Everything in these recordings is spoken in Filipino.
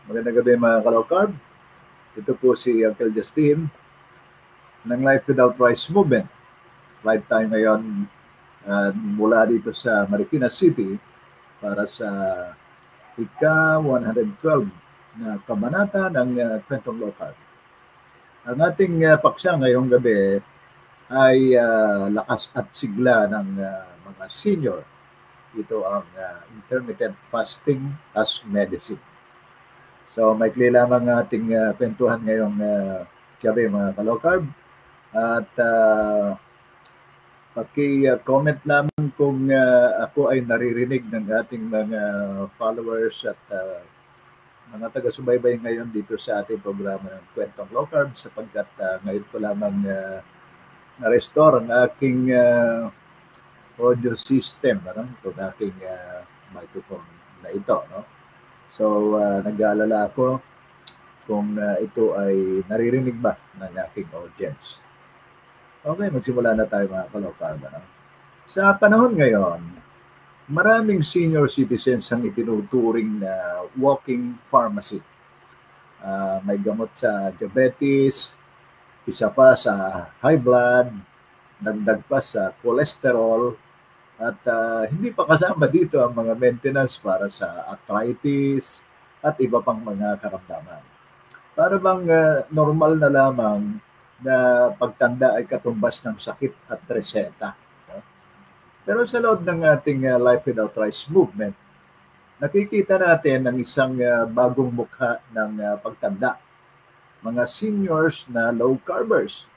Magandang gabi mga ka-low carb. Ito po si Uncle Justin ng Life Without Rice Movement. Live tayo ngayon mula dito sa Marikina City para sa ika-112 na kabanata ng Kwentong Low Carb. Ang ating paksa ngayong gabi ay lakas at sigla ng mga senior. Ito ang intermittent fasting as medicine. So, maikli lamang ating kwentuhan ngayong gabi mga ka-low carb. At paki-comment lamang kung ako ay naririnig ng ating mga followers at mga taga-subaybay ngayon dito sa ating programa ng Kwentong Low Carb sapagkat ngayon ko lamang na-restore ang aking audio system, itong aking microphone na ito, no? So, nag-aalala ako kung ito ay naririnig ba ng aking audience. Okay, magsimula na tayo mga ka-low carb. Sa panahon ngayon, maraming senior citizens ang itinuturing na walking pharmacy. May gamot sa diabetes, isa pa sa high blood, dagdag pa sa cholesterol, at hindi pa kasama dito ang mga maintenance para sa arthritis at iba pang mga karamdaman. Para bang normal na lamang na pagtanda ay katumbas ng sakit at reseta. Pero sa loob ng ating Life Without Rice movement, nakikita natin ang isang bagong mukha ng pagtanda. Mga seniors na low carbers.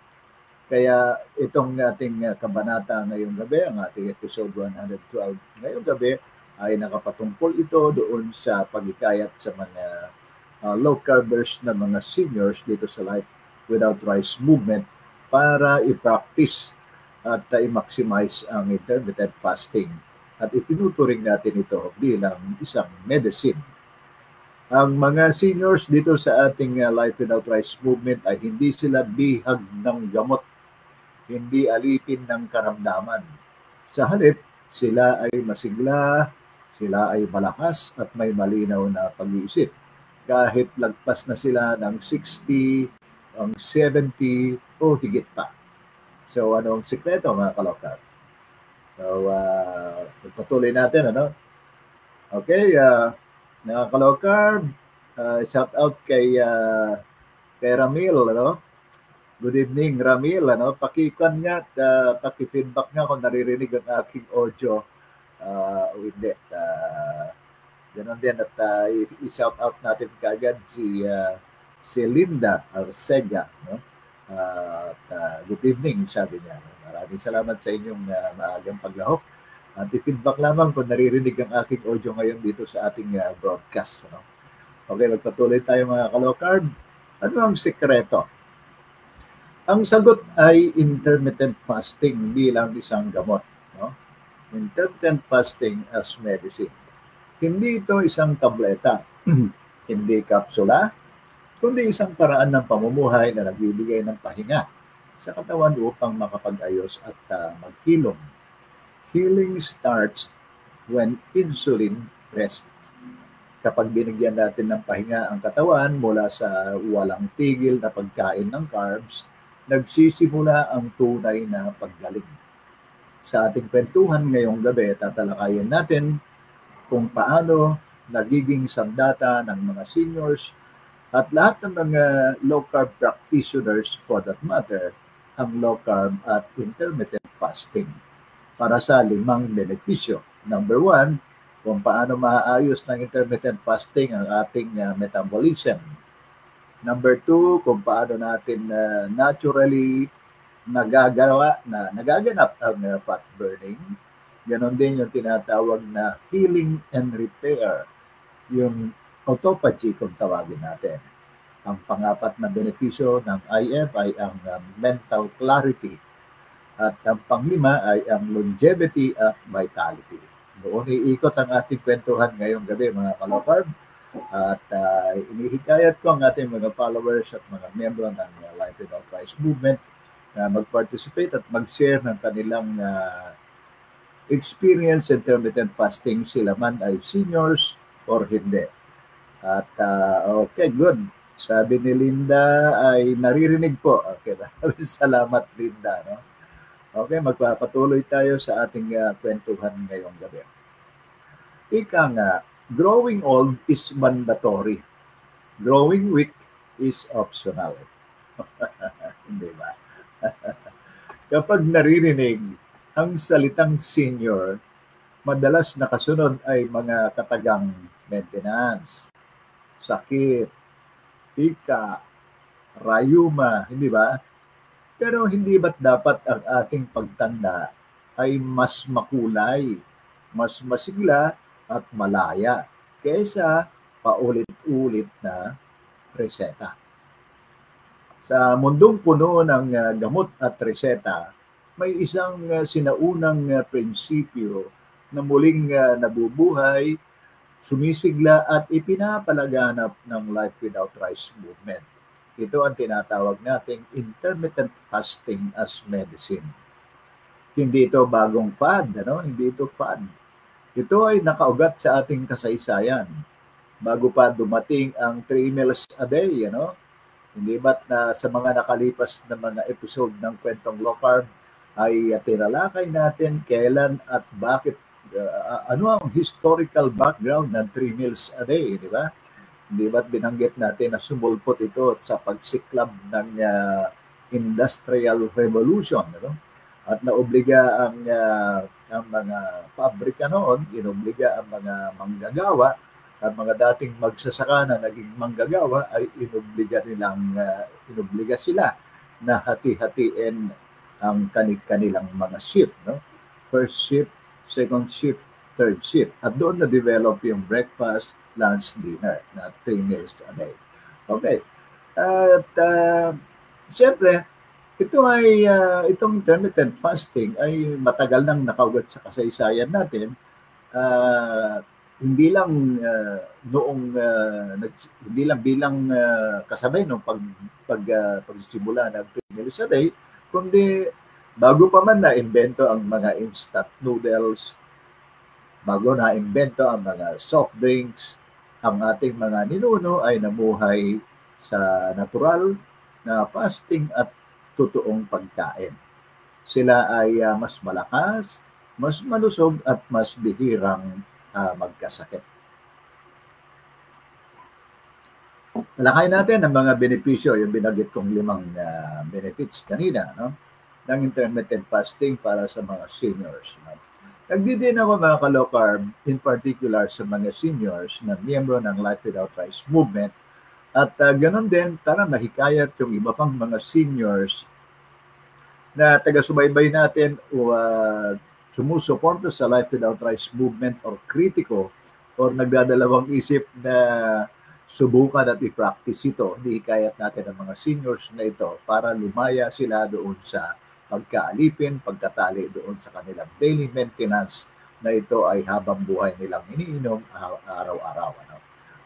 Kaya itong ating kabanata ngayong gabi, ang ating episode 112 ngayong gabi, ay nakapatungkol ito doon sa pagikayat sa mga low carbers na mga seniors dito sa Life Without Rice movement para i-practice at i-maximize ang intermittent fasting. At itinuturing natin ito bilang isang medicine. Ang mga seniors dito sa ating Life Without Rice movement ay hindi sila bihag ng gamot, hindi alipin ng karamdaman. Sa halip, sila ay masigla, sila ay malakas at may malinaw na pag-iisip. Kahit lagpas na sila ng 60, 70 o higit pa. So, anong sikreto mga ka-low carb? So, pagpatuloy natin, Okay, mga ka-low carb, shout out kay Ramil, Good evening, Ramil. Pakikan nga at paki-feedback nga kung naririnig ang aking audio o hindi. Ganon din at i-shout out natin kagad si Linda Arcega. Good evening, sabi niya. Maraming salamat sa inyong maagang paglahok. At i-feedback lamang kung naririnig ang aking audio ngayon dito sa ating broadcast. Okay, magpatuloy tayo mga ka-low carb. Ano ang sikreto? Ang sagot ay intermittent fasting bilang isang gamot. Intermittent fasting as medicine. Hindi ito isang tableta, hindi kapsula, kundi isang paraan ng pamumuhay na nagbibigay ng pahinga sa katawan upang makapag-ayos at maghilom. Healing starts when insulin rests. Kapag binigyan natin ng pahinga ang katawan mula sa walang tigil na pagkain ng carbs, nagsisimula ang tunay na paggaling. Sa ating kwentuhan ngayong gabi, tatalakayin natin kung paano nagiging sandata ng mga seniors at lahat ng mga low-carb practitioners for that matter, ang low-carb at intermittent fasting para sa 5 benepisyo. Number 1, kung paano maayos ng intermittent fasting ang ating metabolism. Number 2, kung paano natin naturally nagaganap ang fat burning. Ganon din yung tinatawag na healing and repair, yung autophagy kung tawagin natin. Ang pang-apat na benepisyo ng IF ay ang mental clarity. At ang pang-5 ay ang longevity at vitality. Doon iikot ang ating kwentuhan ngayong gabi mga ka-low carb. At inihikayat ko ang ating mga followers at mga miyembro ng Life Without Rice movement na mag-participate at mag-share ng kanilang experience intermittent fasting, sila man ay seniors or hindi. At okay, good. Sabi ni Linda ay naririnig po. Okay, salamat Linda. No? Okay, magpapatuloy tayo sa ating kwentuhan ngayong gabi. Ika nga, growing old is mandatory. Growing weak is optional. Hindi ba? Kapag naririnig ang salitang senior, madalas nakasunod ay mga katagang maintenance, sakit, ika, rayuma, hindi ba? Pero hindi ba't dapat ang ating pagtanda ay mas makulay, mas masigla at malaya kaysa paulit-ulit na reseta? Sa mundong puno ng gamot at reseta, may isang sinaunang prinsipyo na muling nabubuhay, sumisigla at ipinapalaganap ng Life Without Rice movement. Ito ang tinatawag nating intermittent fasting as medicine. Hindi ito bagong fad, ano? Hindi ito fad. Ito ay nakaugat sa ating kasaysayan. Bago pa dumating ang 3 meals a day, ano? Hindi ba't na sa mga nakalipas na mga episode ng Kwentong Low Carb ay tinalakay natin kailan at bakit, ano ang historical background ng 3 meals a day, di ba? Hindi ba't binanggit natin na sumulpot ito sa pagsiklab ng Industrial Revolution, ano? At naobliga ang mga pabrika noon, inobliga ang mga manggagawa, at mga dating magsasaka na naging manggagawa ay inobliga sila na hati-hatiin ang kanilang mga shift, no? First shift, second shift, third shift. At doon na-develop yung breakfast, lunch, dinner na 3 meals a day. Okay. At siyempre, itong intermittent fasting ay matagal nang nakaugat sa kasaysayan natin. Hindi lang hindi lang bilang kasabay ng pagsisimula ng 3 meals a day, kundi bago pa man na-imbento ang mga instant noodles, bago na-imbento ang mga soft drinks, ang ating mga ninuno ay namuhay sa natural na fasting at totoong pagkain. Sila ay mas malakas, mas malusog at mas bihirang magkasakit. Talakay natin ang mga benepisyo, yung binanggit kong 5 benefits kanina, no? Ng intermittent fasting para sa mga seniors. No? Nagdidin ako mga ka-low carb, in particular sa mga seniors na miyembro ng Life Without Rice movement. At ganun din, para mahikayat yung iba pang mga seniors na taga-subaybay natin o sumusuporta sa Life Without Rice movement or kritiko or nagdadalawang isip na subukan at i-practice ito. Hikayat natin ang mga seniors na ito para lumaya sila doon sa pagkaalipin, pagtatali doon sa kanilang daily maintenance na ito ay habang buhay nilang iniinom araw-araw. Ano?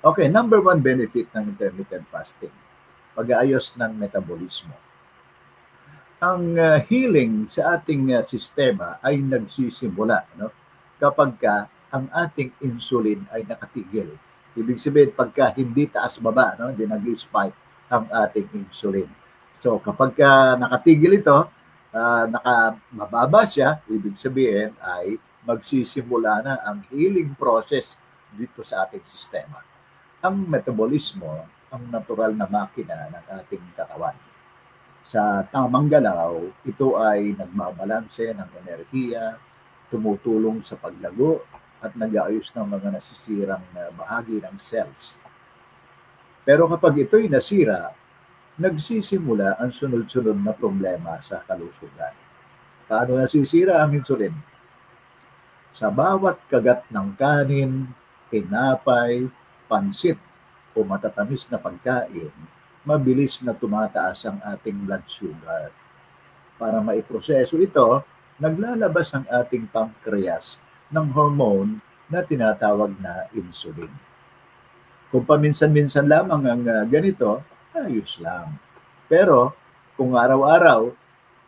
Okay, number 1 benefit ng intermittent fasting, pag-aayos ng metabolismo. Ang healing sa ating sistema ay nagsisimula kapag ang ating insulin ay nakatigil. Ibig sabihin, pagka hindi taas-baba, hindi nag-spike ang ating insulin. So kapag nakatigil ito, mababa siya, ibig sabihin ay magsisimula na ang healing process dito sa ating sistema. Ang metabolismo, ang natural na makina ng ating katawan. Sa tamang galaw, ito ay nagbabalanse ng enerhiya, tumutulong sa paglago, at nag-aayos ng mga nasisirang bahagi ng cells. Pero kapag ito'y nasira, nagsisimula ang sunod-sunod na problema sa kalusugan. Paano nasisira ang insulin? Sa bawat kagat ng kanin, tinapay, pansit o matatamis na pagkain, mabilis na tumataas ang ating blood sugar. Para maiproseso ito, naglalabas ang ating pancreas ng hormone na tinatawag na insulin. Kung paminsan-minsan lamang ang ganito, ayos lang. Pero kung araw-araw,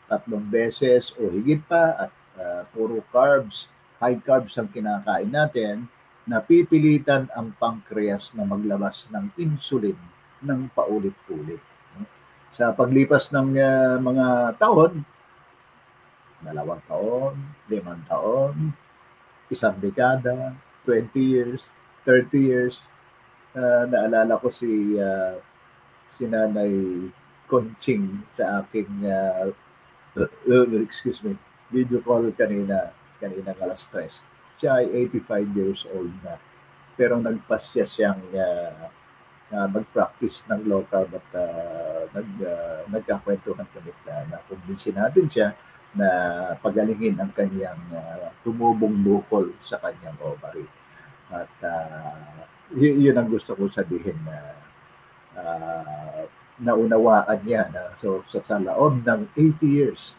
3 beses o higit pa at puro carbs, high carbs ang kinakain natin, napipilitan ang pancreas na maglabas ng insulin ng paulit-ulit. Sa paglipas ng mga taon, 2 taon, 5 taon, 1 dekada, 20 years, 30 years, naalala ko si Nanay Conching sa aking excuse me, video call kanina alas 3. Siya ay 85 years old na. Pero nagpasya siyang mag-practice ng local at nagkakwentuhan kami na kumbinsin natin siya na pagalingin ang kanyang tumubong bukol sa kanyang ovary. At yun ang gusto ko sabihin na naunawaan niya na so sa loob ng 80 years,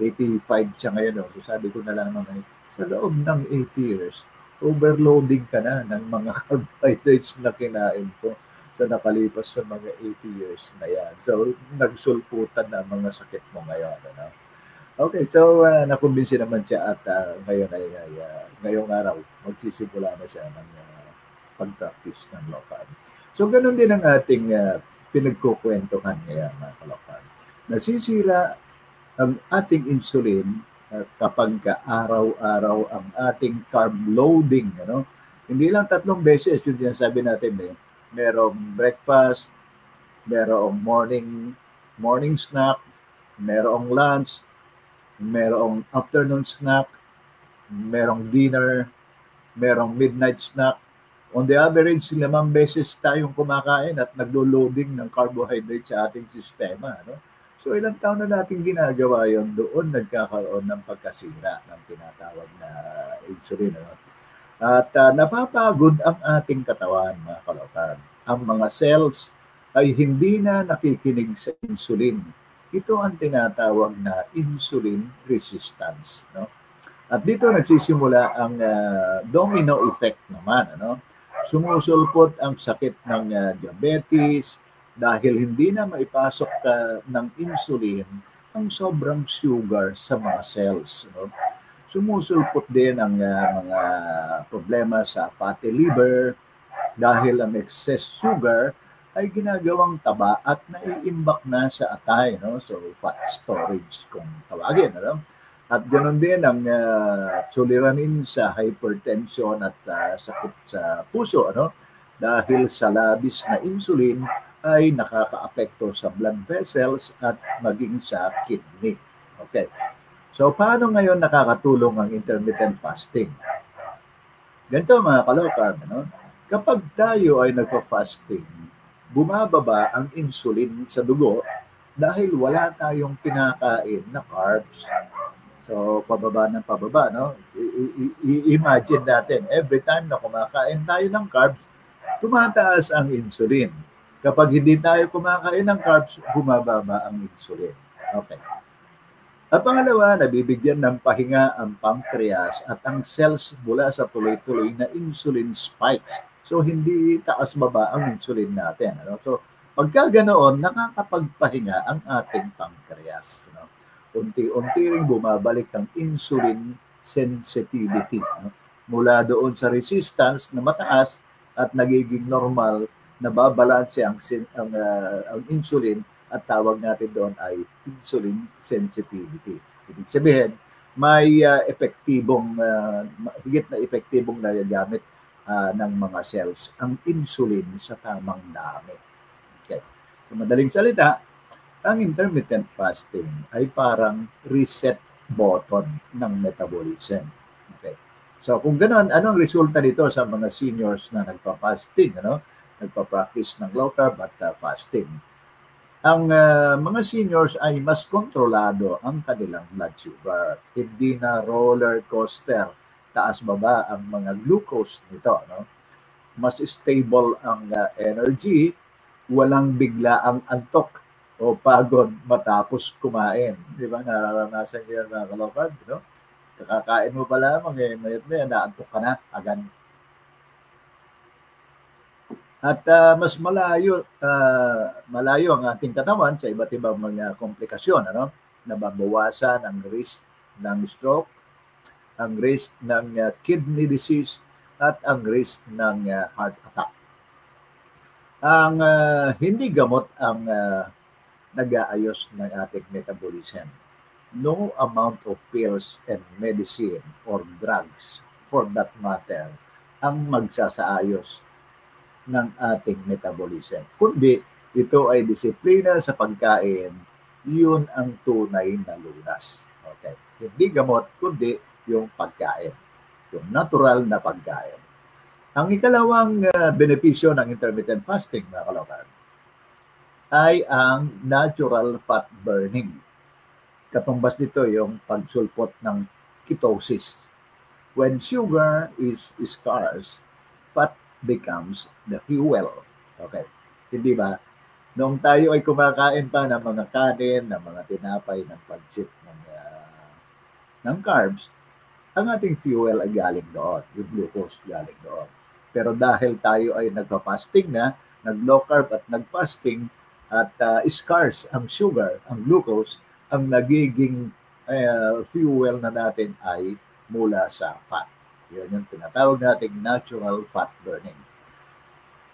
85 siya ngayon, so sabi ko na lang naman, sa loob ng 80 years, overloading ka na ng mga carbohydrates na kinain ko sa nakalipas sa mga 80 years na yan. So, nagsulputan na mga sakit mo ngayon. Ano? Okay, so nakumbinsi naman siya at ngayong araw, magsisimula na siya ng pag-practice ng local. So, ganun din ang ating pinagkukwentuhan ngayon, mga kalokan. Nasisira ang ating insulin kapag araw-araw ang ating carb loading. Ano? Hindi lang 3 beses yung sinasabi natin. Merong breakfast, merong morning snack, merong lunch, merong afternoon snack, merong dinner, merong midnight snack. On the average, 5 beses tayong kumakain at naglo-loading ng carbohydrate sa ating sistema. No? So ilang taon na natin ginagawa yon, doon nagkakaroon ng pagkasira ng tinatawag na insulin. No? At napapagod ang ating katawan, mga kalokan. Ang mga cells ay hindi na nakikinig sa insulin. Ito ang tinatawag na insulin resistance. No? At dito nagsisimula ang domino effect naman. Ano? Sumusulpot ang sakit ng diabetes dahil hindi na maipasok ng insulin ang sobrang sugar sa mga cells. No? Sumusulpot din ang mga problema sa fatty liver dahil ang excess sugar ay ginagawang taba at naiimbak na sa atay. No? So, fat storage kung tawagin. Ano? At ganoon din ang suliranin sa hypertension at sakit sa puso. Ano? Dahil sa labis na insulin ay nakakaapekto sa blood vessels at maging sa kidney. Okay. So, paano ngayon nakakatulong ang intermittent fasting? Ganito mga kalokan, ano? Kapag tayo ay nagpa-fasting, bumababa ang insulin sa dugo dahil wala tayong kinakain na carbs. So, pababa ng pababa, no? Imagine natin, every time na kumakain tayo ng carbs, tumataas ang insulin. Kapag hindi tayo kumakain ng carbs, bumababa ang insulin. Okay. At pangalawa, nabibigyan ng pahinga ang pancreas at ang cells mula sa tuloy-tuloy na insulin spikes. So, hindi taas-baba ang insulin natin. Ano? So, pagka ganoon, nakakapagpahinga ang ating pancreas. No? Unti-unti ring bumabalik ang insulin sensitivity. No? Mula doon sa resistance na mataas at nagiging normal, nababalanse ang insulin at tawag natin doon ay insulin sensitivity. Ibig sabihin, may higit na epektibong nagagamit ng mga cells ang insulin sa tamang dami. Okay. So, madaling salita, ang intermittent fasting ay parang reset button ng metabolism. Okay. So, kung ganoon, anong resulta nito sa mga seniors na nagpa-fasting, ano? Nagpa-practice ng low carb at fasting? Ang mga seniors ay mas kontrolado ang kanilang blood sugar. Hindi na roller coaster, taas-baba ang mga glucose nito. No? Mas stable ang energy, walang bigla ang antok o pagod matapos kumain. Di ba? Nararanasan nyo yan mga kalokad. No? Kakakain mo pa lamang, mayat-maya, naantok ka na agad. At mas malayo ang ating katawan sa iba't ibang mga komplikasyon. Ano? Nababawasan ang risk ng stroke, ang risk ng kidney disease, at ang risk ng heart attack. Ang hindi gamot ang nag-aayos ng ating metabolism. No amount of pills and medicine or drugs, for that matter, ang magsasaayos ng ating metabolism. Kundi ito ay disiplina sa pagkain, yun ang tunay na lunas. Okay. Hindi gamot, kundi yung pagkain. Yung natural na pagkain. Ang ikalawang benepisyo ng intermittent fasting, mga kalokan, ay ang natural fat burning. Katumbas nito yung pagsulpot ng ketosis. When sugar is scarce, fat becomes the fuel. Okay. Hindi ba? Noong tayo ay kumakain pa ng mga kanin, ng mga tinapay, ng pansit, ng carbs, ang ating fuel ay galing doon. Yung glucose galing doon. Pero dahil tayo ay nagpa-fasting na, nag-low carb at nag-fasting, at scarce ang sugar, ang glucose, ang nagiging fuel na natin ay mula sa fat. Yan yung tinatawag nating natural fat burning.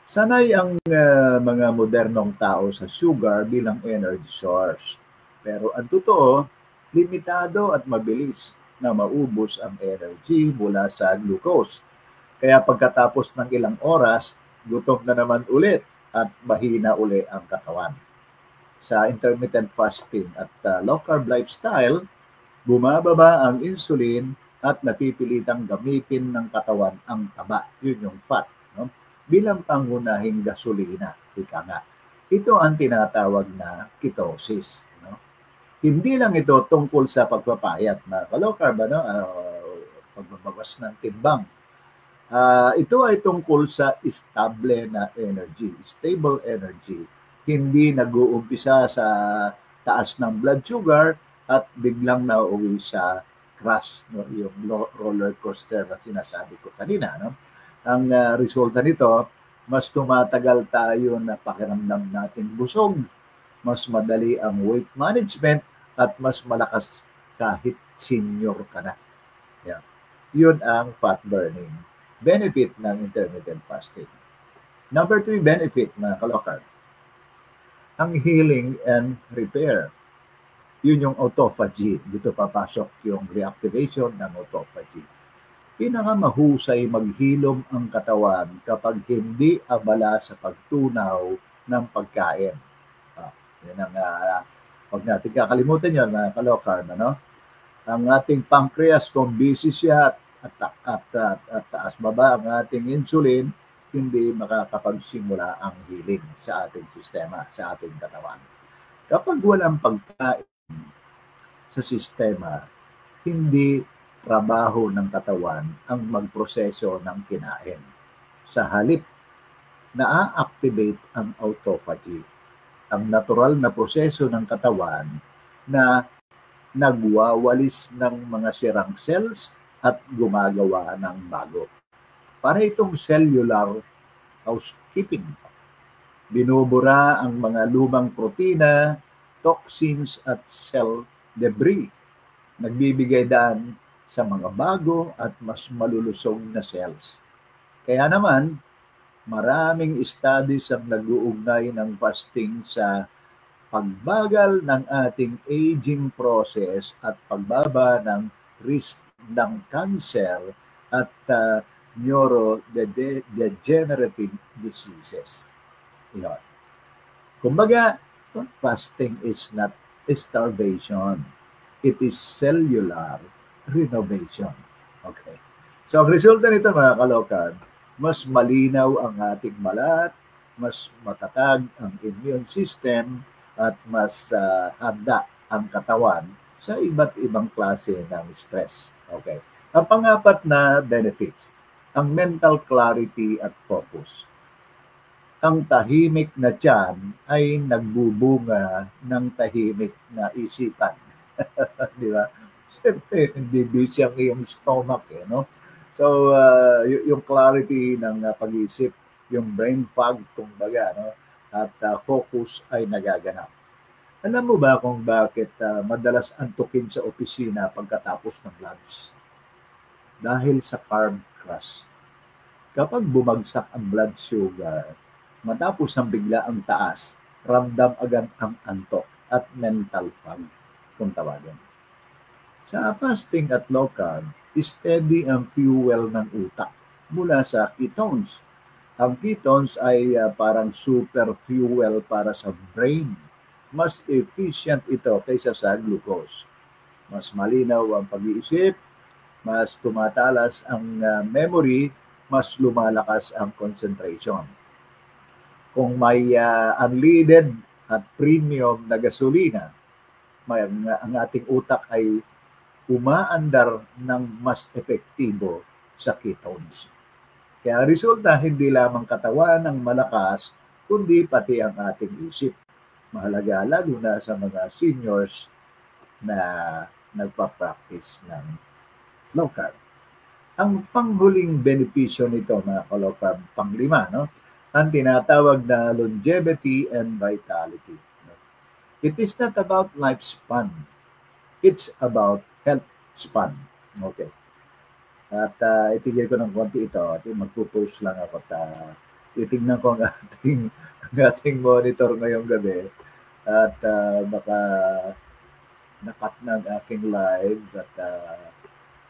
Sanay ang mga modernong tao sa sugar bilang energy source. Pero ang totoo, limitado at mabilis na maubos ang energy mula sa glucose. Kaya pagkatapos ng ilang oras, gutom na naman ulit at mahina uli ang katawan. Sa intermittent fasting at low carb lifestyle, bumababa ang insulin at napipilitang gamitin ng katawan ang taba, yun yung fat, no? Bilang pangunahing gasolina, ika nga. Ito ang tinatawag na ketosis. No? Hindi lang ito tungkol sa pagpapayat na low carb, pagbabawas ng timbang. Ito ay tungkol sa stable na energy, stable energy. Hindi nag-uumpisa sa taas ng blood sugar at biglang nauwi sa crash, no? Yung roller coaster na sinasabi ko kanina. No? Ang resulta nito, mas tumatagal tayo na pakiramdam natin busog, mas madali ang weight management, at mas malakas kahit senior ka na. Yeah. Yun ang fat burning. Benefit ng intermittent fasting. Number 3 benefit, mga kalokar, ang healing and repair. Yun yung autophagy. Dito papasok yung reactivation ng autophagy. Pinakamahusay maghilom ang katawan kapag hindi abala sa pagtunaw ng pagkain. Yun ang, pag natin kakalimutan yun, mga kalokar, no? Ang ating pancreas, kung busy siya at taas baba ang ating insulin, hindi makakapagsimula ang healing sa ating sistema, sa ating katawan. Kapag walang pagkain sa sistema, hindi trabaho ng katawan ang magproseso ng kinain. Sa halip, na-activate ang autophagy, ang natural na proseso ng katawan na nagwawalis ng mga sirang cells at gumagawa ng bago. Para itong cellular housekeeping. Binubura ang mga lumang protina, toxins at cell debris. Nagbibigay daan sa mga bago at mas malulusog na cells. Kaya naman, maraming studies ang nag-uugnay ng fasting sa pagbagal ng ating aging process at pagbaba ng risk ng cancer at neurodegenerative diseases. Yan. Kumbaga, fasting is not starvation. It is cellular renovation. Okay. So, ang resulta nito, mga kalokan, mas malinaw ang ating balat, mas matatag ang immune system, at mas handa ang katawan sa iba't ibang klase ng stress. Okay. Ang pang-apat na benefits, ang mental clarity at focus. Ang tahimik na tiyan ay nagbubunga ng tahimik na isipan. Di ba? Siyempre, hindi busy ang iyong stomach, no? So, yung clarity ng pag-iisip, yung brain fog, kumbaga, no? At focus ay nagaganap. Alam mo ba kung bakit madalas antukin sa opisina pagkatapos ng lunch? Dahil sa carb crush. Kapag bumagsak ang blood sugar, matapos ng bigla ang taas, ramdam agad ang antok at mental fog, kung tawagin. Sa fasting at low carb, steady ang fuel ng utak mula sa ketones. Ang ketones ay parang super fuel para sa brain. Mas efficient ito kaysa sa glucose. Mas malinaw ang pag-iisip, mas tumatalas ang memory, mas lumalakas ang concentration. Kung may unleaded at premium na gasolina, ang ating utak ay umaandar ng mas epektibo sa ketones. Kaya ang resulta, hindi lamang katawan ang malakas, kundi pati ang ating isip. Mahalaga lalo na sa mga seniors na nagpa-practice ng low carb. Ang panghuling benepisyo nito, mga ka-low carb, panglima, no? Ang tinatawag na longevity and vitality. It is not about lifespan. It's about health span. Okay. At itigil ko ng konti ito at magpo-post lang ako at titignan ko ang ating monitor ngayong gabi at baka nakat na ang aking live at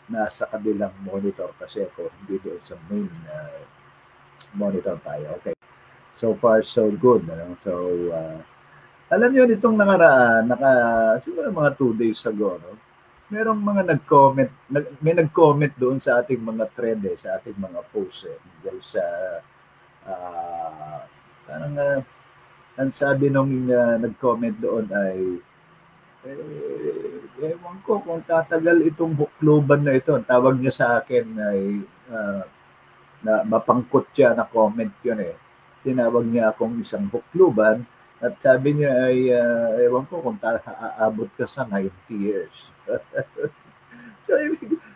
nasa kabilang monitor kasi ako, hindi doon sa main monitor tayo. Okay. So far, so good. Ano? So, alam niyo, nitong nakaraan, siguro mga 2 days ago, no? Merong mga nag-comment, may nag-comment doon sa ating mga thread, sa ating mga posts. Dahil sa, parang, ang sabi nung nag-comment doon ay, ewan ko kung tatagal itong hukluban na ito. Ang tawag niya sa akin ay, na mapangkot siya na comment yun eh. Tinawag niya akong isang hukluban at sabi niya ay, ewan ko kung aabot ka sa 90 years. So,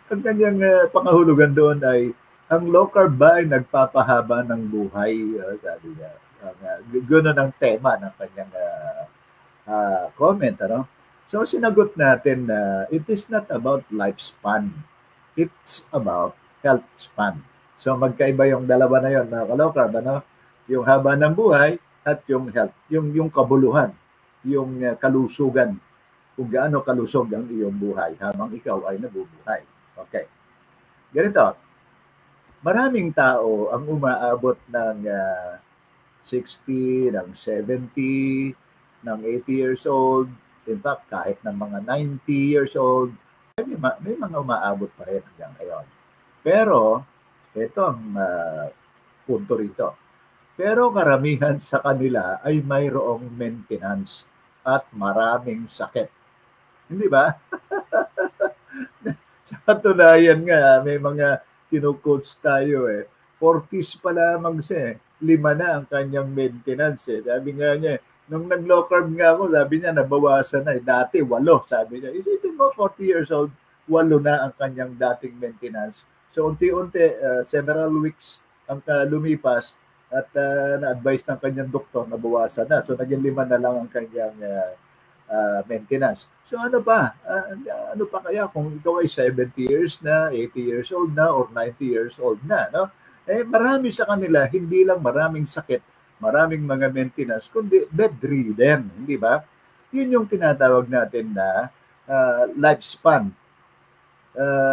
ang kanyang pangahulugan doon ay, ang low carb ba ay nagpapahaba ng buhay? Sabi niya. Gano'n ang tema ng kanyang comment. Ano? So, sinagot natin na it is not about lifespan. It's about health span. So, magkaiba yung dalawa na yun, mga ka-low carb. Ano? Yung haba ng buhay at yung health, yung kabuluhan, yung kalusugan, kung gaano kalusog ang iyong buhay habang ikaw ay nabubuhay. Okay. Ganito, maraming tao ang umaabot ng 60, ng 70, ng 80 years old, in fact, kahit ng mga 90 years old, may mga umaabot pa rin hanggang ngayon. Pero, ito ang punto rito. Pero karamihan sa kanila ay mayroong maintenance at maraming sakit. Hindi ba? Sa katunayan nga, may mga kinu-coach tayo eh. 40s pa lamang siya eh. 5 na ang kanyang maintenance eh. Sabi nga niya, nung nag-low carb nga ako, sabi niya, nabawasan na eh. Dati, 8, sabi niya. Isipin mo, 40 years old, 8 na ang kanyang dating maintenance. So, unti-unti, several weeks ang lumipas at na-advise ng kanyang doktor na bawasan na. So, naging 5 na lang ang kanyang maintenance. So, ano pa? Ano pa kaya kung ikaw ay 70 years na, 80 years old na, or 90 years old na, no? Eh, marami sa kanila, hindi lang maraming sakit, maraming mga maintenance, kundi bedridden, hindi ba? Yun yung tinatawag natin na lifespan.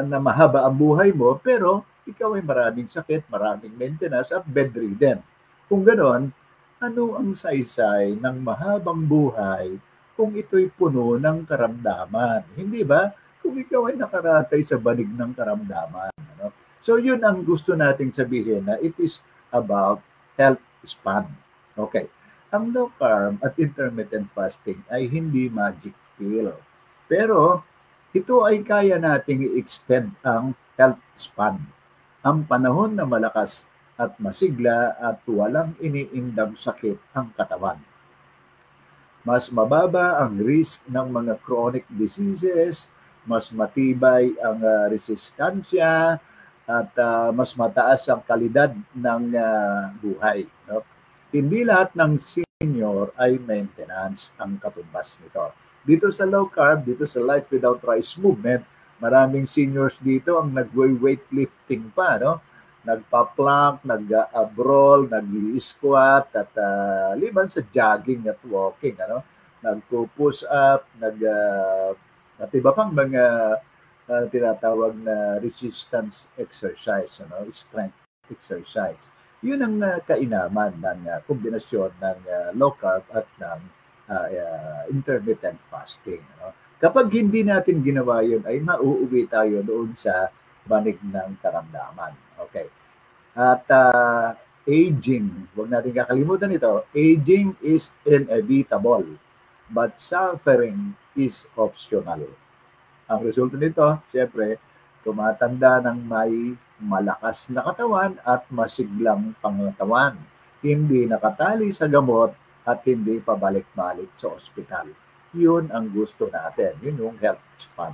Na mahaba ang buhay mo, pero ikaw ay maraming sakit, maraming maintenance at bedridden. Kung ganon, ano ang saysay ng mahabang buhay kung ito'y puno ng karamdaman? Hindi ba? Kung ikaw ay nakaratay sa banig ng karamdaman. Ano? So yun ang gusto nating sabihin na it is about health span. Okay. Ang low carb at intermittent fasting ay hindi magic pill. Pero ito ay kaya nating i-extend ang health span. Ang panahon na malakas at masigla at walang iniindang sakit ang katawan. Mas mababa ang risk ng mga chronic diseases, mas matibay ang resistensya, at mas mataas ang kalidad ng buhay. No? Hindi lahat ng senior ay maintenance ang katumbas nito. Dito sa low carb, dito sa Life Without Rice movement, maraming seniors dito ang nag-weightlifting pa, no? nagpa-plank, nag-brawl, nag-squat, at liban sa jogging at walking, ano, nagpo-push up, at iba pang mga tinatawag na resistance exercise, ano, strength exercise. Yun ang kainaman ng kombinasyon ng low carb at ng intermittent fasting. Ano. Kapag hindi natin ginawa yun, ay mauuwi tayo doon sa banig ng karamdaman. Okay. At aging, huwag natin kakalimutan ito, aging is inevitable, but suffering is optional. Ang resulta nito, siyempre, tumatanda ng may malakas na katawan at masiglang pangatawan. Hindi nakatali sa gamot at hindi pabalik-balik sa ospital. Yun ang gusto natin. Yun yung health span.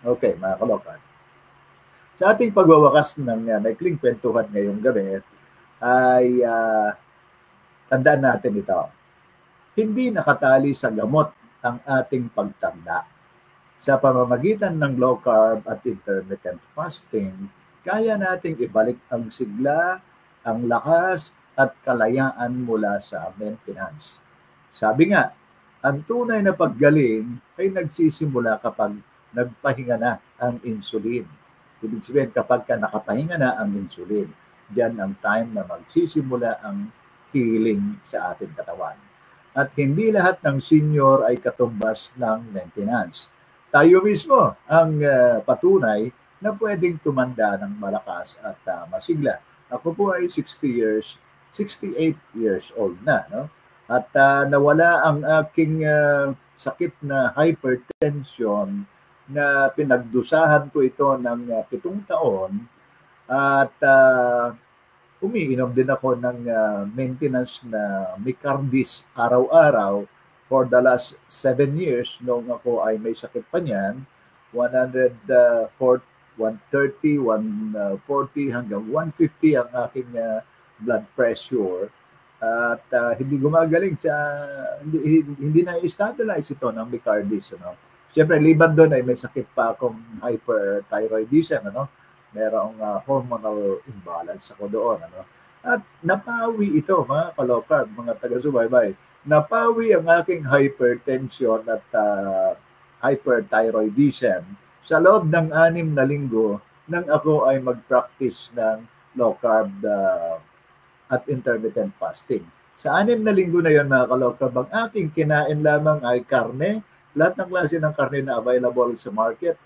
Okay, mga kalokan. Sa ating pagwawakas ng maikling kwentuhan ngayong gabi, ay tandaan natin ito. Hindi nakatali sa gamot ang ating pagtanda. Sa pamamagitan ng low carb at intermittent fasting, kaya nating ibalik ang sigla, ang lakas, at kalayaan mula sa maintenance. Sabi nga, ang tunay na paggaling ay nagsisimula kapag nagpahinga na ang insulin. Ibig sabihin, kapag nakapahinga na ang insulin, diyan ang time na magsisimula ang healing sa ating katawan. At hindi lahat ng senior ay katumbas ng maintenance. Tayo mismo ang patunay na pwedeng tumanda ng malakas at masigla. Ako po ay 68 years old na, no? At nawala ang aking sakit na hypertension na pinagdusahan ko ito ng 7 taon at umiinom din ako ng maintenance na Micardis araw-araw for the last 7 years. Noong ako ay may sakit pa niyan, 130, 140 hanggang 150 ang aking blood pressure. At hindi gumagaling hindi na i-stabilize ito ng Micardis, ano. Siyempre, liban doon ay may sakit pa akong hyperthyroidism, ano. Merong hormonal imbalance ako doon, ano. At napawi ito, mga kalokard, mga taga-subaybay. Napawi ang aking hypertension at hyperthyroidism sa loob ng 6 na linggo nang ako ay mag-practice ng low carb at intermittent fasting. Sa 6 na linggo na yon, mga kalokab, ang aking kinain lamang ay karne, lahat ng klase ng karne na available sa market,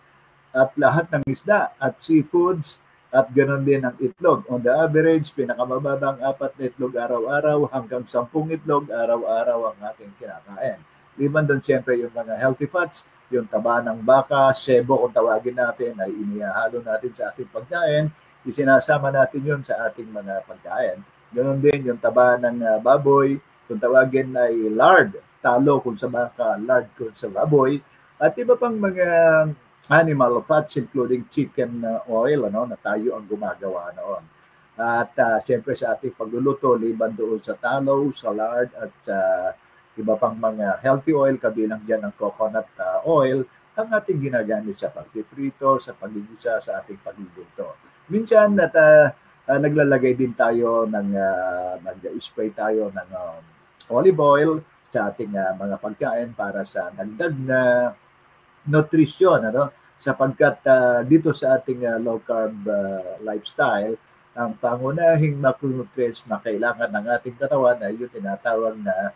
at lahat ng isda at seafoods, at ganoon din ang itlog. On the average, pinakamababang 4 na itlog araw-araw hanggang 10 itlog araw-araw ang aking kinakain. Liban doon, siyempre, yung mga healthy fats, yung taba ng baka, sebo kung tawagin natin, ay inihalo natin sa ating pagkain, isinasama natin yun sa ating mga pagkain. Ganoon din yung taba ng baboy, kung tawagin ay lard, talo kung sa baka, lard kung sa baboy, at iba pang mga animal fats including chicken oil, ano, na tayo ang gumagawa noon. At siyempre sa ating pagluluto, liban doon sa talo, sa lard, at iba pang mga healthy oil, kabilang dyan ang coconut oil, ang ating ginagamit sa pagpiprito, sa pagigisa, sa ating pagluluto. Minsan at naglalagay din tayo ng nag-spray tayo ng olive oil sa ating mga pagkain para sa dagdag na nutrisyon, ano, sapagkat dito sa ating low carb lifestyle, ang pangunahing macronutrients na kailangan ng ating katawan ay yung tinatawag na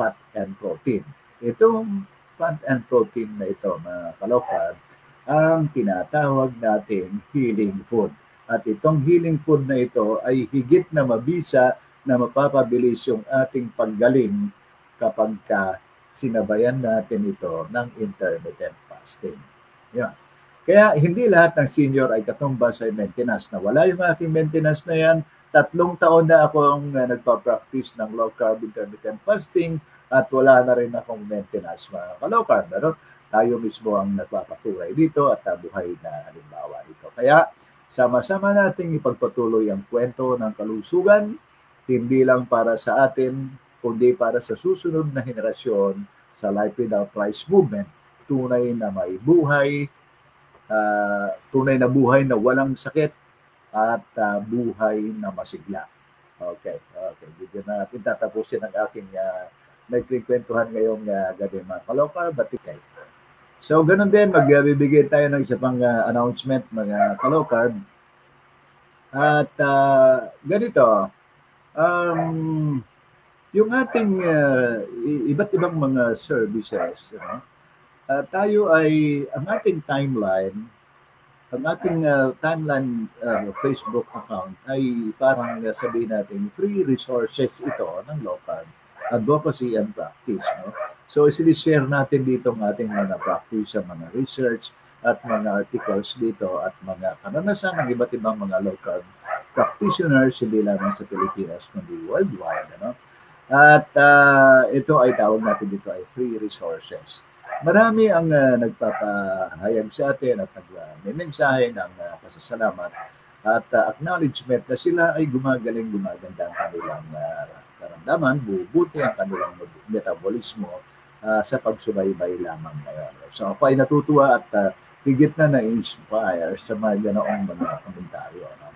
fat and protein. Itong fat and protein na ito, mga kalokad, ang tinatawag natin healing food. At itong healing food na ito ay higit na mabisa na mapapabilis yung ating paggaling kapag sinabayan natin ito ng intermittent fasting. Yan. Kaya hindi lahat ng senior ay katumbas sa maintenance. Nawala yung aking maintenance na yan. 3 taon na akong nagpa-practice ng low carb intermittent fasting at wala na rin akong maintenance, mga ka-low carb. Ano? Tayo mismo ang nagpapatuloy dito at buhay na halimbawa dito. Kaya sama-sama nating ipagpatuloy ang kwento ng kalusugan, hindi lang para sa atin, kundi para sa susunod na henerasyon sa Life Without Rice movement. Tunay na may buhay, tunay na buhay na walang sakit, at buhay na masigla. Okay. Bigyan na natin tatapusin ang aking nagkikwentuhan ngayong gabi mga kaloka, batikay. So, ganun din, magbibigay tayo ng isa pang announcement mga kaloka. At ganito, yung ating iba't ibang mga services, tayo ay, ang ating timeline Facebook account ay parang sabihin natin free resources ito ng local advocacy and practice. No? So, isi-share natin dito ang ating mga practice sa mga research at mga articles dito at mga karanasan ng iba't ibang mga local practitioners, hindi lamang sa Pilipinas, kundi worldwide. Ano? At ito ay tawag natin dito ay free resources. Marami ang nagpapahayag sa atin at nagme-mensahe ng pasasalamat at acknowledgement na sila ay gumaganda ang kanilang karamdaman, bubuti ang kanilang metabolismo sa pagsubaybay lamang ngayon. So ako ay natutuwa at higit na na-inspire sa mga ganoong mga komentaryo. No?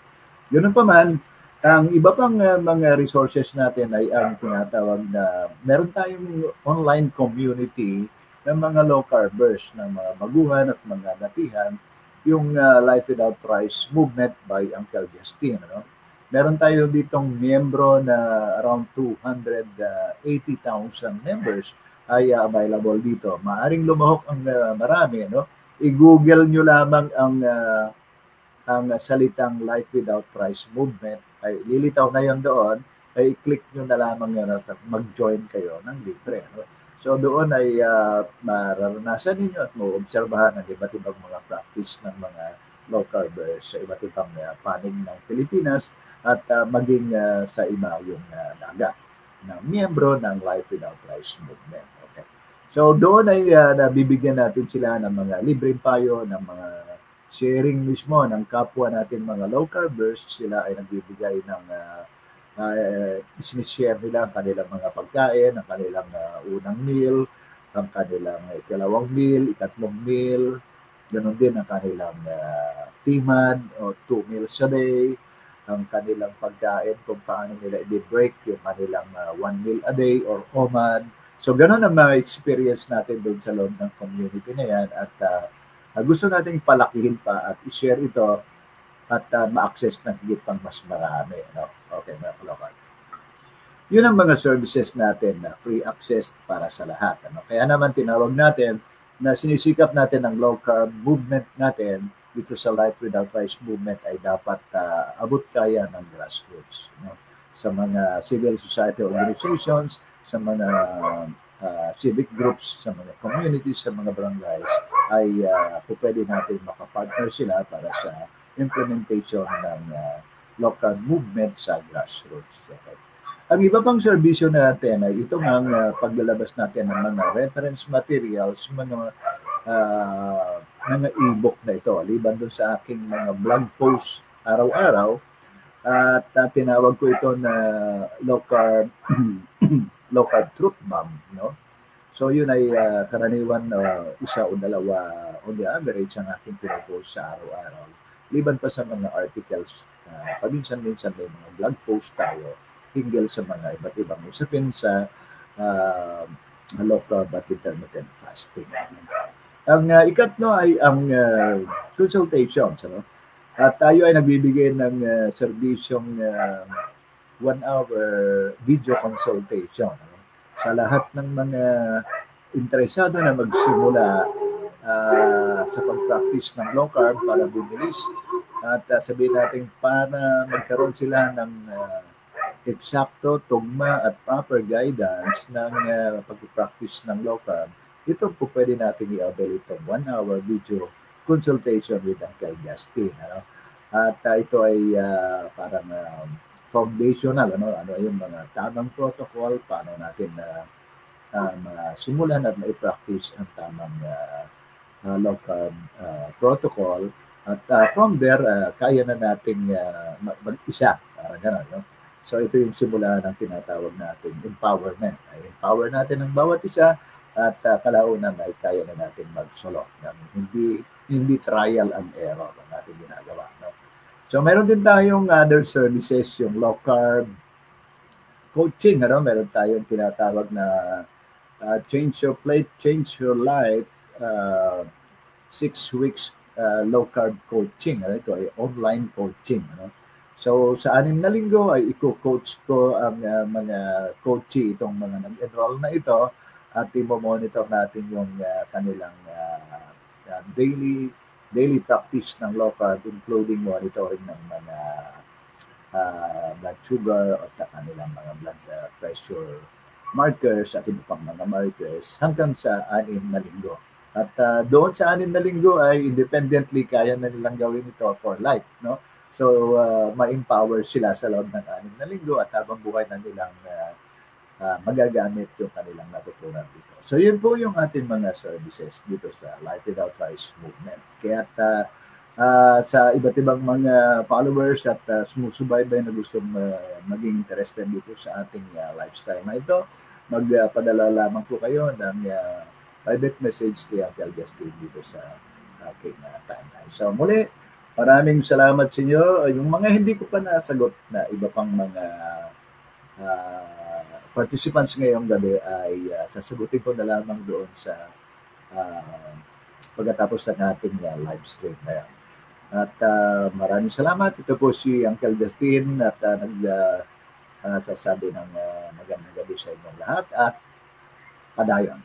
Ganun pa man, ang iba pang mga resources natin ay ang tinatawag na meron tayong online community ng mga low carbers, ng mga baguhan at mga natihan, yung Life Without Rice movement by Uncle Justin. Ano? Meron tayo ditong miyembro na around 280,000 members ay available dito. Maaring lumahok ang marami. No? I-google nyo lamang ang salitang Life Without Rice movement. Ay lilitaw na yon doon. Ay i-click nyo na lamang yun at mag-join kayo ng libre. No? So doon ay mararanasan ninyo at maobserbahan ang iba't ibang mga practice ng mga low carbers sa iba't ibang panig ng Pilipinas at maging sa iba yung dagat na miyembro ng Life Without Rice movement. Okay. So doon ay nabibigyan natin sila ng mga libreng payo, ng mga sharing mismo ng kapwa natin mga low carbers. Sila ay nagbibigay ng sinishare nila ang kanilang mga pagkain, ang kanilang unang meal, ang kanilang ikalawang meal, ikatlong meal, ganoon din ang kanilang timad o 2 meals a day, ang kanilang pagkain kung paano nila i-break yung kanilang 1 meal a day or OMAD. So ganoon ang mga experience natin doon sa loob ng community na yan at gusto nating palakihin pa at i-share ito at ma-access ng higit pang mas marami. No? Okay, mga kalokan. Yun ang mga services natin na free access para sa lahat. Ano? Kaya naman tinawag natin na sinisikap natin ang low carb movement natin dito sa Life Without Rice movement ay dapat abot kaya ng grassroots. No? Sa mga civil society organizations, sa mga civic groups, sa mga communities, sa mga barangays, ay pwede natin makapartner sila para sa implementation ng local movement sa grassroots. Okay. Ang iba pang serbisyo natin ay itong ang paglalabas natin ng mga reference materials, mga e-book na ito. Liban doon sa aking mga blog posts araw-araw at tinawag ko ito na local truth bomb. No? So yun ay karaniwan isa o dalawa on the average ang aking pinopost sa araw-araw. Liban pa sa mga articles, paminsan-minsan may mga blog post tayo hinggil sa mga iba't ibang usapin sa low carb at intermittent fasting. Ang ikatlo ay ang consultations. Ano? At tayo ay nagbibigay ng serbisyong 1-hour video consultation. Ano? Sa lahat ng mga interesado na magsimula sa pag-practice ng low carb para bumilis at sabihin natin para magkaroon sila ng eksakto, tugma at proper guidance ng pag-practice ng low carb. Ito po pwede natin i-avail itong 1-hour video consultation with Uncle Justin. Ano? At ito ay parang foundational, ano yung mga tamang protocol, paano natin simulan at mai-practice ang tamang low carb protocol at from there kaya na nating mag-isa para gano'n, no? So ito yung simula ng tinatawag natin empowerment. Empower natin ang bawat isa at kalaunan ay kaya na natin mag-solo. Hindi trial and error ang ating ginagawa, no? So meron din tayong other services, yung low carb coaching, meron tayong tinatawag na change your plate, change your life, 6 weeks low carb coaching. Ito ay online coaching. So sa 6 na linggo ay i-coach ko ang mga coachee, itong mga nag-enroll na ito, at i-monitor natin yung kanilang daily practice ng low carb, including monitoring ng mga blood sugar at kanilang mga blood pressure markers at iba pang mga markers hanggang sa 6 na linggo. At doon sa 6 na linggo ay independently kaya na nilang gawin ito for life, no? So ma-empower sila sa loob ng 6 na linggo at habang buhay na nilang magagamit yung kanilang natutunan dito. So yun po yung ating mga services dito sa Life Without Rice Movement. Kaya sa iba't ibang mga followers at sumusubaybay na gustong maging interested dito sa ating lifestyle na ito, magpadala lamang po kayo ng private message kay Uncle Justin dito sa aking timeline. So muli, maraming salamat sa inyo. Yung mga hindi ko pa nasagot na iba pang mga participants ngayong gabi ay sasagutin ko na lamang doon sa pagkatapos ng ating live stream na yan. At maraming salamat. Ito po si Uncle Justin at nagsasabi ng magandang gabi sa inyong lahat at padayon.